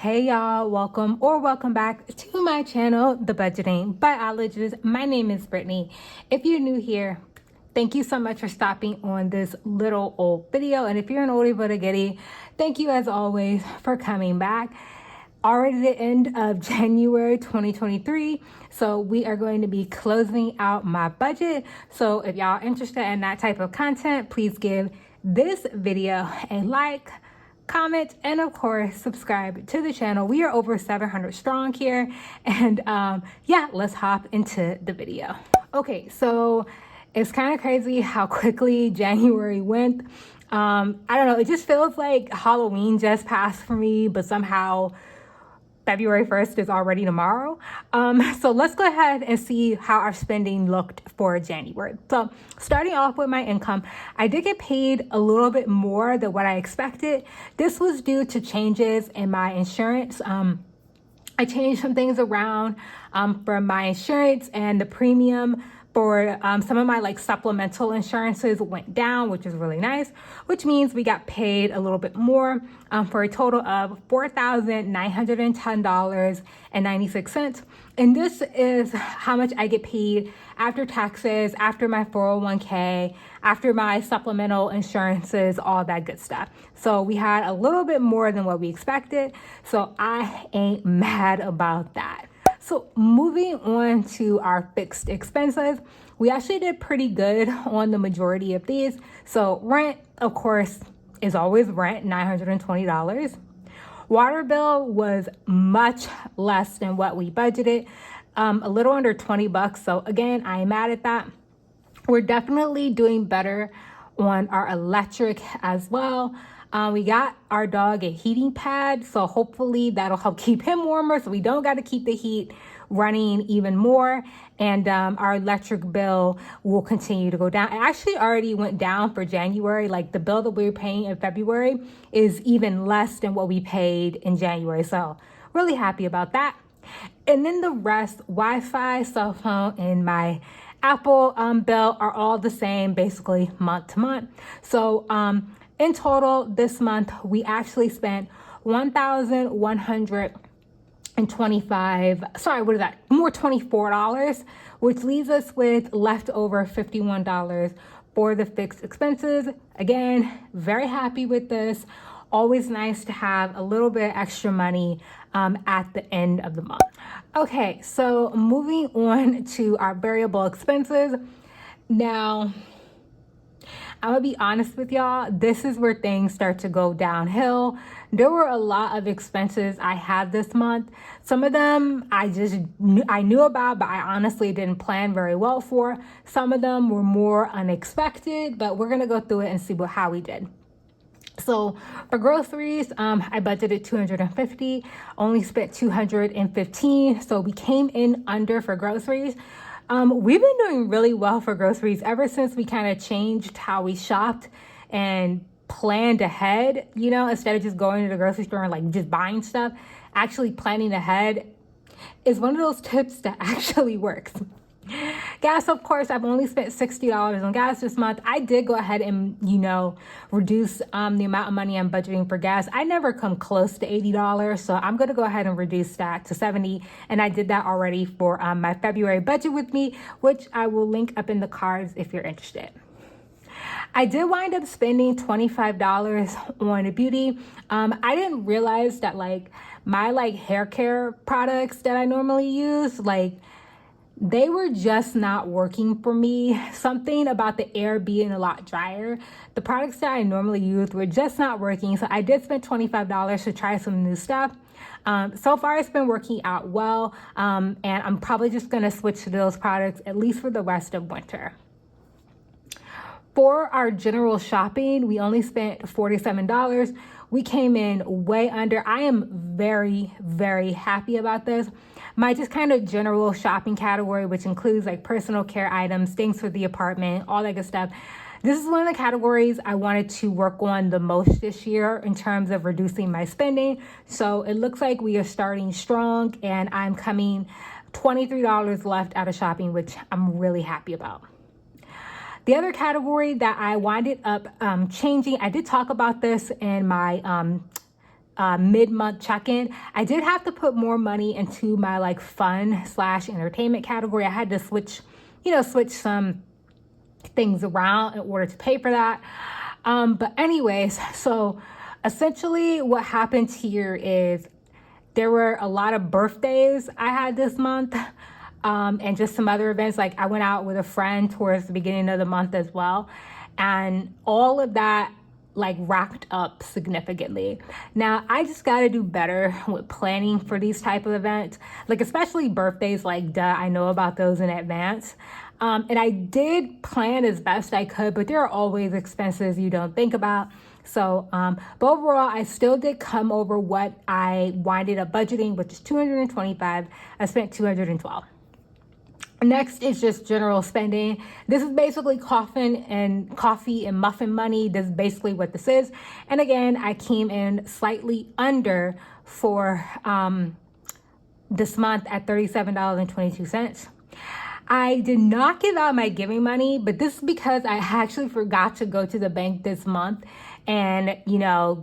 Hey y'all, welcome back to my channel, The Budgeting Biologist. My name is Brittany. If you're new here, thank you so much for stopping on this little old video. And if you're an oldie but a goodie, thank you as always for coming back. Already the end of January 2023, so we are going to be closing out my budget. So if y'all are interested in that type of content, please give this video a like, comment, and of course subscribe to the channel. We are over 700 strong here, and yeah, let's hop into the video. Okay, so it's kind of crazy how quickly January went. I don't know, it just feels like Halloween just passed for me, but somehow February 1st is already tomorrow. So let's go ahead and see how our spending looked for January. So starting off with my income, I did get paid a little bit more than what I expected. This was due to changes in my insurance. I changed some things around for my insurance, and the premium for some of my supplemental insurances went down, which is really nice, which means we got paid a little bit more for a total of $4,910.96. And this is how much I get paid after taxes, after my 401k, after my supplemental insurances, all that good stuff. So we had a little bit more than what we expected. So I ain't mad about that. So moving on to our fixed expenses, we actually did pretty good on the majority of these. So rent, of course, is always rent, $920. Water bill was much less than what we budgeted, a little under 20 bucks. So again, I am mad at that. We're definitely doing better on our electric as well. We got our dog a heating pad, so hopefully that'll help keep him warmer, so we don't got to keep the heat running even more. And our electric bill will continue to go down. It actually already went down for January. Like the bill that we were paying in February is even less than what we paid in January. So really happy about that. And then the rest, Wi-Fi, cell phone, and my Apple bill are all the same, basically month to month. So in total, this month, we actually spent $24, which leaves us with leftover $51 for the fixed expenses. Again, very happy with this. Always nice to have a little bit extra money at the end of the month. Okay, so moving on to our variable expenses. Now, I'm gonna be honest with y'all, this is where things start to go downhill. There were a lot of expenses I had this month. Some of them I knew about, but I honestly didn't plan very well for. Some of them were more unexpected, but we're gonna go through it and see how we did. So for groceries, I budgeted $250, only spent $215, so we came in under for groceries. We've been doing really well for groceries ever since we kind of changed how we shopped and planned ahead, instead of just going to the grocery store and just buying stuff. Actually planning ahead is one of those tips that actually works. Gas, of course, I've only spent $60 on gas this month. I did go ahead and, reduce the amount of money I'm budgeting for gas. I never come close to $80, so I'm going to go ahead and reduce that to $70. And I did that already for my February budget with me, which I will link up in the cards if you're interested. I did wind up spending $25 on beauty. I didn't realize that my hair care products that I normally use, they were just not working for me. Something about the air being a lot drier. The products that I normally use were just not working. So I did spend $25 to try some new stuff. So far it's been working out well. And I'm probably just gonna switch to those products at least for the rest of winter. For our general shopping, we only spent $47. We came in way under. I am very, very happy about this. My just kind of general shopping category, which includes personal care items, things for the apartment, all that good stuff. This is one of the categories I wanted to work on the most this year in terms of reducing my spending. So it looks like we are starting strong, and I'm coming $23 left out of shopping, which I'm really happy about. The other category that I winded up changing, I did talk about this in my mid-month check-in, I did have to put more money into my like fun/entertainment category. I had to switch some things around in order to pay for that. But anyways, so essentially what happened here is there were a lot of birthdays I had this month, and just some other events. Like I went out with a friend towards the beginning of the month as well. And all of that like racked up significantly. Now, I just got to do better with planning for these type of events, like especially birthdays, like duh, I know about those in advance. And I did plan as best I could, but there are always expenses you don't think about. So, but overall, I still did come over what I winded up budgeting, which is $225. I spent $212. Next is just general spending. This is basically coffee and muffin money. This is basically what this is. And again, I came in slightly under for this month at $37.22. I did not give out my giving money, but this is because I actually forgot to go to the bank this month and,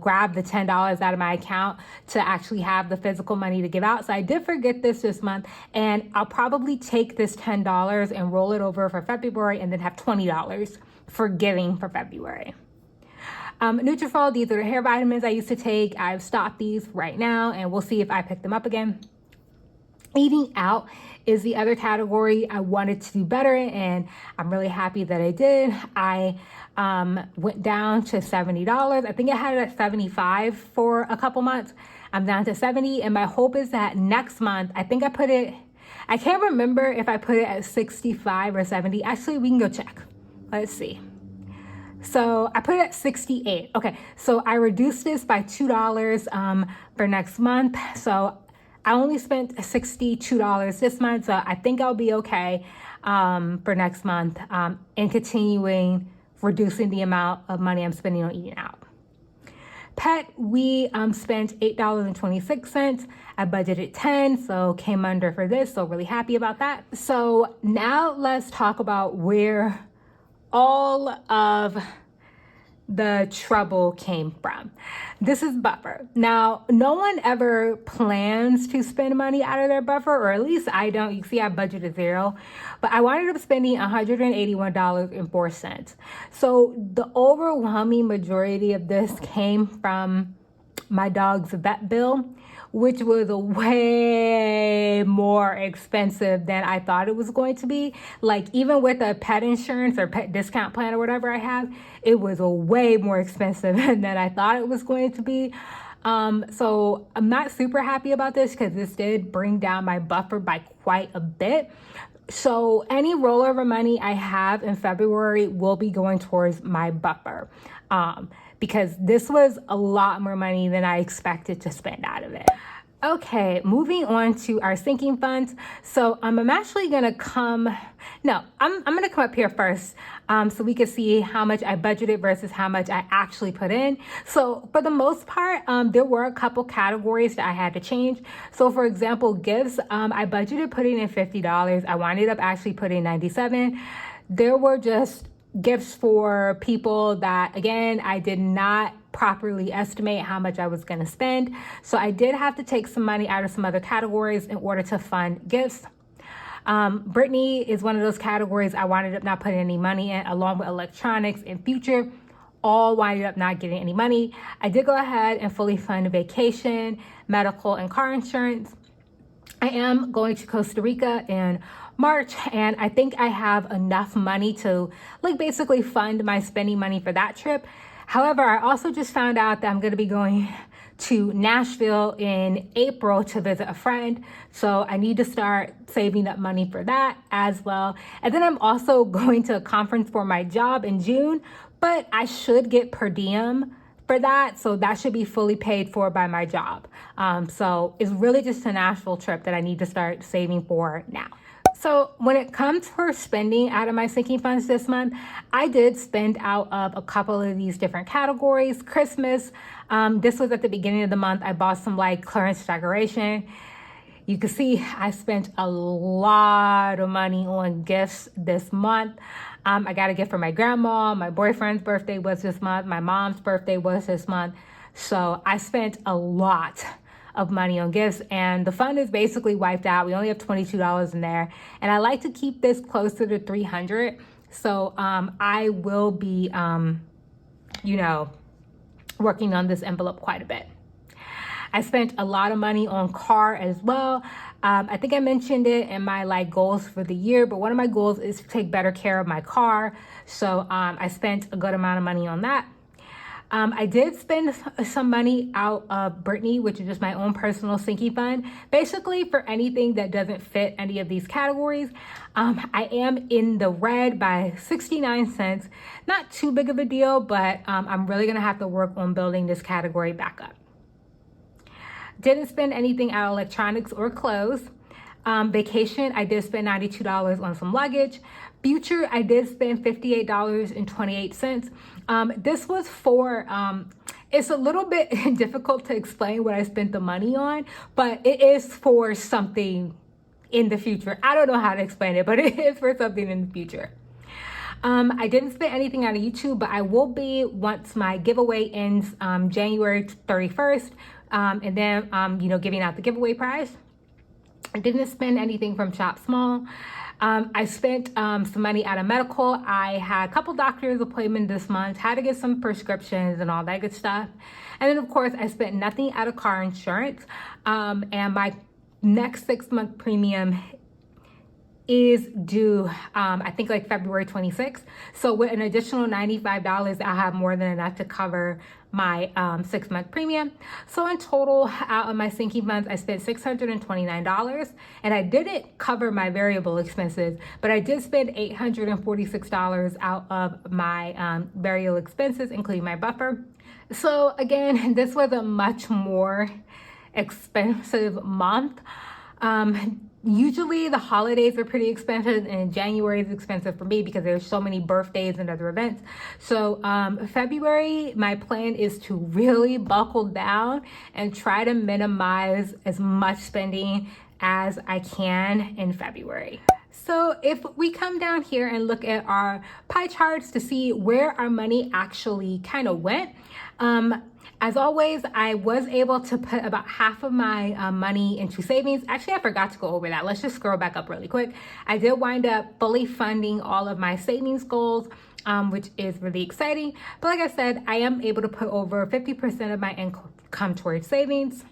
grab the $10 out of my account to actually have the physical money to give out. So I did forget this month, and I'll probably take this $10 and roll it over for February and then have $20 for giving for February. Nutrafol, these are the hair vitamins I used to take. I've stopped these right now, and we'll see if I pick them up again. Eating out is the other category I wanted to do better in, and I'm really happy that I did. I went down to $70. I think I had it at $75 for a couple months. I'm down to $70, and my hope is that next month, I can't remember if I put it at $65 or $70. Actually, we can go check. Let's see. So I put it at $68. Okay, so I reduced this by $2 for next month. So I only spent $62 this month, so I think I'll be okay for next month and continuing reducing the amount of money I'm spending on eating out. Pet, we spent $8.26. I budgeted $10, so came under for this, so really happy about that. So now let's talk about where all of the trouble came from. This is buffer. Now, no one ever plans to spend money out of their buffer, or at least I don't. You see, I budgeted $0, but I wound up spending $181.04. So the overwhelming majority of this came from my dog's vet bill, which was way more expensive than I thought it was going to be. Like even with a pet insurance or pet discount plan or whatever I have, it was a way more expensive than I thought it was going to be. So I'm not super happy about this because this did bring down my buffer by quite a bit. So any rollover money I have in February will be going towards my buffer. Because this was a lot more money than I expected to spend out of it. Okay, moving on to our sinking funds. So I'm actually gonna I'm gonna come up here first so we can see how much I budgeted versus how much I actually put in. So for the most part, there were a couple categories that I had to change. So for example, gifts, I budgeted putting in $50. I wound up actually putting $97. There were just gifts for people that, again, I did not properly estimate how much I was going to spend. So I did have to take some money out of some other categories in order to fund gifts. Brittany is one of those categories I wound up not putting any money in, along with electronics and future, all winded up not getting any money. I did go ahead and fully fund vacation, medical, and car insurance. I am going to Costa Rica in March, and I think I have enough money to basically fund my spending money for that trip. However, I also just found out that I'm going to be going to Nashville in April to visit a friend. So I need to start saving up money for that as well. And then I'm also going to a conference for my job in June, but I should get per diem for that. So that should be fully paid for by my job. So it's really just a Nashville trip that I need to start saving for now. So when it comes for spending out of my sinking funds this month, I did spend out of a couple of these different categories. Christmas, this was at the beginning of the month. I bought some clearance decoration. You can see I spent a lot of money on gifts this month. I got a gift for my grandma. My boyfriend's birthday was this month. My mom's birthday was this month. So I spent a lot of money on gifts, and the fund is basically wiped out. We only have $22 in there, and I like to keep this closer to $300. So I will be, working on this envelope quite a bit. I spent a lot of money on car as well. I think I mentioned it in my goals for the year, but one of my goals is to take better care of my car. So I spent a good amount of money on that. I did spend some money out of Brittany, which is just my own personal sinking fund, basically for anything that doesn't fit any of these categories. I am in the red by 69 cents. Not too big of a deal, but I'm really gonna have to work on building this category back up. Didn't spend anything out of electronics or clothes. Vacation, I did spend $92 on some luggage. Future, I did spend $58.28. This was for, it's a little bit difficult to explain what I spent the money on, but it is for something in the future. I don't know how to explain it, but it is for something in the future. I didn't spend anything out of YouTube, but I will be once my giveaway ends January 31st, and then, giving out the giveaway prize. I didn't spend anything from Shop Small. I spent some money out of medical. I had a couple doctor's appointments this month, had to get some prescriptions and all that good stuff. And then, of course, I spent nothing out of car insurance. And my next 6-month premium is due, I think February 26th. So with an additional $95, I'll have more than enough to cover my 6-month premium. So in total, out of my sinking funds, I spent $629, and I didn't cover my variable expenses, but I did spend $846 out of my variable expenses, including my buffer. So again, this was a much more expensive month. Usually the holidays are pretty expensive, and January is expensive for me because there's so many birthdays and other events. So February, my plan is to really buckle down and try to minimize as much spending as I can in February. So if we come down here and look at our pie charts to see where our money actually kind of went, as always, I was able to put about half of my money into savings. Actually, I forgot to go over that. Let's just scroll back up really quick. I did wind up fully funding all of my savings goals, which is really exciting. But like I said, I am able to put over 50% of my income towards savings.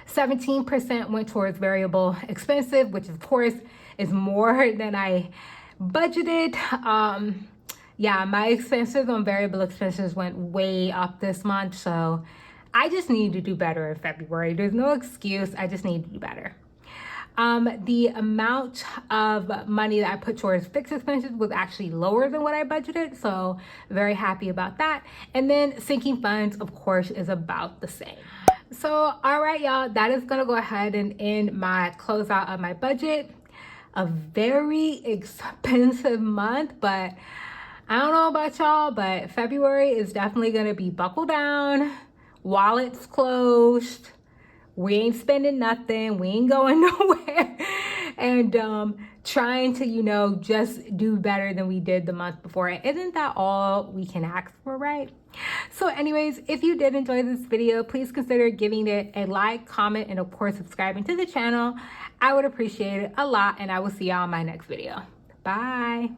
17% went towards variable expenses, which of course is more than I budgeted. Yeah, my expenses on variable expenses went way up this month, so I just need to do better in February. There's no excuse, I just need to do better. The amount of money that I put towards fixed expenses was actually lower than what I budgeted, so very happy about that. And then sinking funds, of course, is about the same. So, all right, y'all, that is gonna go ahead and end my closeout of my budget. A very expensive month, but I don't know about y'all, but February is definitely gonna be buckle down, wallets closed, we ain't spending nothing, we ain't going nowhere, and trying to, just do better than we did the month before. Isn't that all we can ask for, right? So anyways, if you did enjoy this video, please consider giving it a like, comment, and of course, subscribing to the channel. I would appreciate it a lot, and I will see y'all in my next video. Bye.